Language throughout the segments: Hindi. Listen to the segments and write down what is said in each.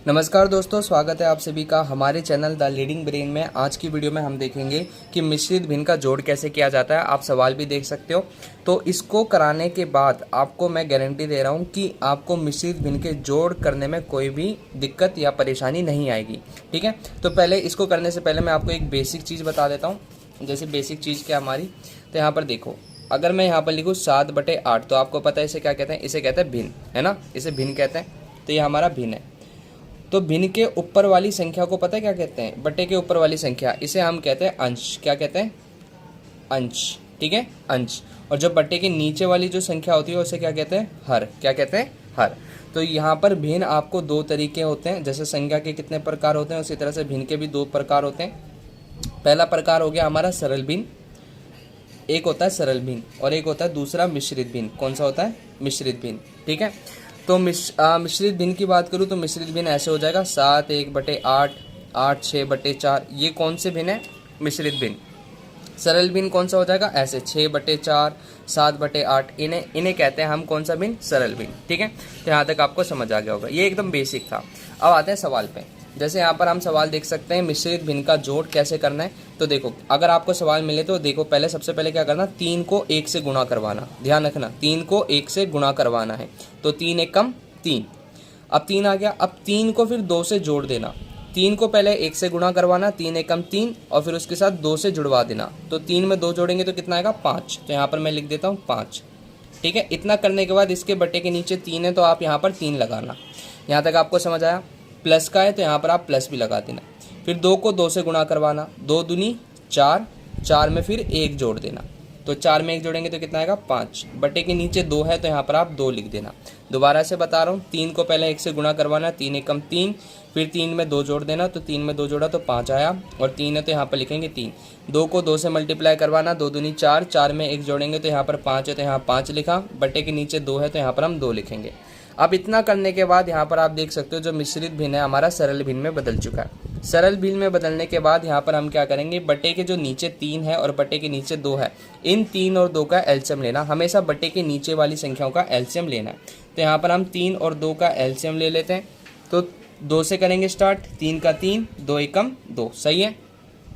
नमस्कार दोस्तों, स्वागत है आप सभी का हमारे चैनल द लीडिंग ब्रेन में। आज की वीडियो में हम देखेंगे कि मिश्रित भिन्न का जोड़ कैसे किया जाता है। आप सवाल भी देख सकते हो। तो इसको कराने के बाद आपको मैं गारंटी दे रहा हूं कि आपको मिश्रित भिन्न के जोड़ करने में कोई भी दिक्कत या परेशानी नहीं आएगी। ठीक है, तो पहले इसको करने से पहले मैं आपको एक बेसिक चीज़ बता देता हूँ। जैसे बेसिक चीज़ क्या हमारी, तो यहाँ पर देखो, अगर मैं यहाँ पर लिखूँ 7/8, तो आपको पता है इसे क्या कहते हैं, इसे कहते हैं भिन्न, है ना, इसे भिन्न कहते हैं। तो ये हमारा भिन्न है। तो भिन्न के ऊपर वाली संख्या को पता है क्या कहते हैं, बटे के ऊपर वाली संख्या, इसे हम कहते हैं अंश। क्या कहते हैं, अंश। ठीक है, अंश। और जो बटे के नीचे वाली जो संख्या होती है उसे क्या कहते हैं, हर। क्या कहते हैं, हर। तो यहाँ पर भिन्न आपको दो तरीके होते हैं। जैसे संख्या के कितने प्रकार होते हैं, उसी तरह से भिन्न के भी दो प्रकार होते हैं। पहला प्रकार हो गया हमारा सरल भिन्न, एक होता है सरल भिन्न और एक होता है दूसरा मिश्रित भिन्न। कौन सा होता है, मिश्रित भिन्न। ठीक है, तो मिश्रित भिन्न की बात करूँ तो मिश्रित भिन्न ऐसे हो जाएगा 7/1/8, 8/6/4। ये कौन से भिन्न है, मिश्रित भिन्न। सरल भिन्न कौन सा हो जाएगा, ऐसे 6/4, 7/8। इन्हें कहते हैं हम कौन सा भिन्न, सरल भिन्न। ठीक है, तो यहाँ तक आपको समझ आ गया होगा। ये एकदम बेसिक था। अब आते हैं सवाल पे। जैसे यहाँ पर हम सवाल देख सकते हैं, मिश्रित भिन्न का जोड़ कैसे करना है। तो देखो, अगर आपको सवाल मिले तो देखो, पहले सबसे पहले क्या करना, 3 को 1 से गुणा करवाना। ध्यान रखना, 3 को 1 से गुणा करवाना है। तो 3 1 कम 3। अब 3 आ गया। अब 3 को फिर 2 से जोड़ देना। 3 को पहले 1 से गुणा करवाना, 3 1 कम 3, और फिर उसके साथ 2 से जुड़वा देना। तो 3 में 2 जोड़ेंगे तो कितना आएगा, 5। तो यहाँ पर मैं लिख देता हूँ 5। ठीक है, इतना करने के बाद इसके बटे के नीचे 3 है तो आप यहाँ पर 3 लगाना। यहाँ तक आपको समझ आया। प्लस का है तो यहाँ पर आप प्लस भी लगा देना। फिर 2 को 2 से गुणा करवाना, 2 दूनी 4, 4 में फिर 1 जोड़ देना। तो 4 में 1 जोड़ेंगे तो कितना आएगा, 5। बटे के नीचे 2 है तो यहाँ पर आप 2 लिख देना। दोबारा से बता रहा हूँ, 3 को पहले 1 से गुणा करवाना, 3 1 कम 3, फिर 3 में 2 जोड़ देना। तो 3 में 2 जोड़ा तो 5 आया, और 3 है तो यहाँ पर लिखेंगे 3। 2 को 2 से मल्टीप्लाई करवाना, 2 दूनी 4, 4 में 1 जोड़ेंगे तो यहाँ पर 5 है तो यहाँ 5 लिखा। बटे के नीचे 2 है तो यहाँ पर हम 2 लिखेंगे। अब इतना करने के बाद यहाँ पर आप देख सकते हो जो मिश्रित भिन्न है हमारा सरल भिन्न में बदल चुका है। सरल भिन्न में बदलने के बाद यहाँ पर हम क्या करेंगे, बटे के जो नीचे 3 है और बटे के नीचे 2 है, इन 3 और 2 का एलसीएम लेना। हमेशा बटे के नीचे वाली संख्याओं का एलसीएम लेना है। तो यहाँ पर हम 3 और 2 का एलसीएम ले लेते हैं। तो 2 से करेंगे स्टार्ट, 3 का 3, 2 1 कम 2, सही है।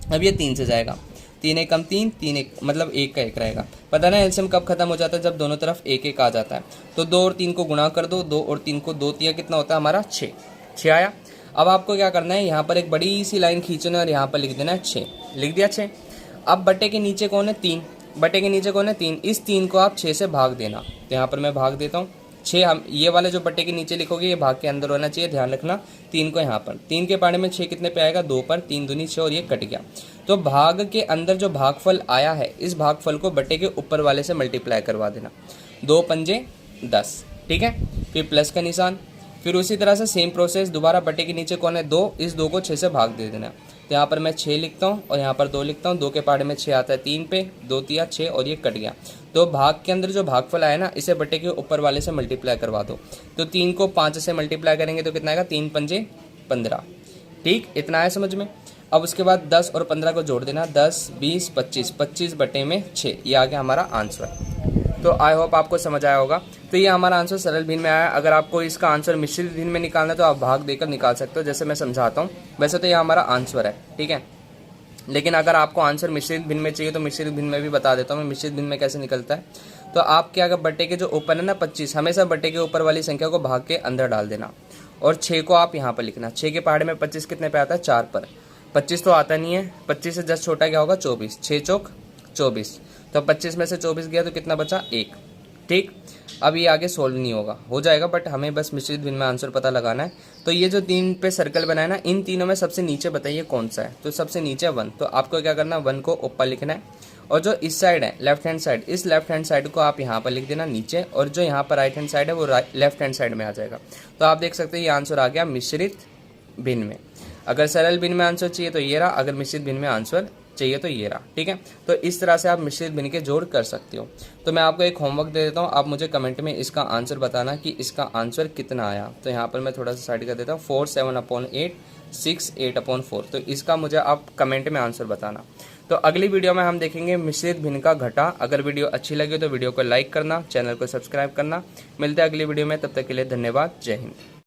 अब ये 3 से जाएगा, 3 1 कम 3, 3 1 मतलब 1 का 1 रहेगा। पता ना एलसीएम कब खत्म हो जाता है, जब दोनों तरफ 1 1 आ जाता है। तो 2 और 3 को गुणा कर दो, 2 और 3 को 2 तिया कितना होता है हमारा, 6 आया। अब आपको क्या करना है, यहाँ पर एक बड़ी सी लाइन खींचना और यहाँ पर लिख देना है 6। लिख दिया 6। अब बटे के नीचे कौन है, 3। बटे के नीचे कौन है, 3। इस 3 को आप 6 से भाग देना। तो यहाँ पर मैं भाग देता हूँ 6। हम ये वाले जो बटे के नीचे लिखोगे ये भाग के अंदर होना चाहिए, ध्यान रखना। 3 को यहाँ पर, 3 के पाड़े में 6 कितने पे आएगा, 2 पर, 3 दूनी 6 और ये कट गया। तो भाग के अंदर जो भागफल आया है, इस भागफल को बटे के ऊपर वाले से मल्टीप्लाई करवा देना। 2 पंजे 10। ठीक है, फिर प्लस का निशान। फिर उसी तरह से सेम प्रोसेस, दोबारा बटे के नीचे कौन है, 2। इस 2 को 6 से भाग दे देना। तो यहाँ पर मैं 6 लिखता हूँ और यहाँ पर 2 लिखता हूँ। 2 के पाड़े में 6 आता है 3 पे, 2 तिया 6 और ये कट गया। तो भाग के अंदर जो भागफल आया ना, इसे बटे के ऊपर वाले से मल्टीप्लाई करवा दो। तो 3 को 5 से मल्टीप्लाई करेंगे तो कितना आएगा, 3 पंजे 15। ठीक, इतना है समझ में। अब उसके बाद 10 और 15 को जोड़ देना, 10 20 25, 25 बटे में 6, ये आ गया हमारा आंसर। तो आई होप आपको समझ आया होगा। तो ये हमारा आंसर सरल भिन्न में आया। अगर आपको इसका आंसर मिश्रित भिन्न में निकालना है तो आप भाग देकर निकाल सकते हो, जैसे मैं समझाता हूँ। वैसे तो ये हमारा आंसर है, ठीक है। लेकिन अगर आपको आंसर मिश्रित भिन्न में चाहिए तो मिश्रित भिन्न में भी बता देता हूँ मैं मिश्रित भिन्न में कैसे निकलता है। तो आप क्या, अगर बटे के जो ऊपर है ना 25, हमेशा बटे के ऊपर वाली संख्या को भाग के अंदर डाल देना, और 6 को आप यहाँ पर लिखना। 6 के पहाड़े में 25 कितने पे आता है, 4 पर। 25 तो आता नहीं है, 25 से जस्ट छोटा क्या होगा, 24। 6 चौक 24। तो 25 में से 24 गया तो कितना बचा, 1। ठीक, अब ये आगे सोल्व नहीं होगा, हो जाएगा, बट हमें बस मिश्रित भिन्न में आंसर पता लगाना है। तो ये जो 3 पे सर्कल बनाया ना, इन तीनों में सबसे नीचे बताइए कौन सा है। तो सबसे नीचे 1। तो आपको क्या करना है, 1 को ऊपर लिखना है, और जो इस साइड है लेफ्ट हैंड साइड, इस लेफ्ट हैंड साइड को आप यहाँ पर लिख देना नीचे, और जो यहाँ पर राइट हैंड साइड है वो लेफ्ट हैंड साइड में आ जाएगा। तो आप देख सकते हैं ये आंसर आ गया मिश्रित भिन्न में। अगर सरल भिन्न में आंसर चाहिए तो ये रहा, अगर मिश्रित भिन्न में आंसर चाहिए तो ये रहा। ठीक है, तो इस तरह से आप मिश्रित भिन्न के जोड़ कर सकते हो। तो मैं आपको एक होमवर्क दे देता हूँ, आप मुझे कमेंट में इसका आंसर बताना कि इसका आंसर कितना आया। तो यहाँ पर मैं थोड़ा सा साइड कर देता हूँ, 4 7/8, 6 8/4। तो इसका मुझे आप कमेंट में आंसर बताना। तो अगली वीडियो में हम देखेंगे मिश्रित भिन्न का घटा। अगर वीडियो अच्छी लगी तो वीडियो को लाइक करना, चैनल को सब्सक्राइब करना। मिलते हैं अगली वीडियो में, तब तक के लिए धन्यवाद, जय हिंद।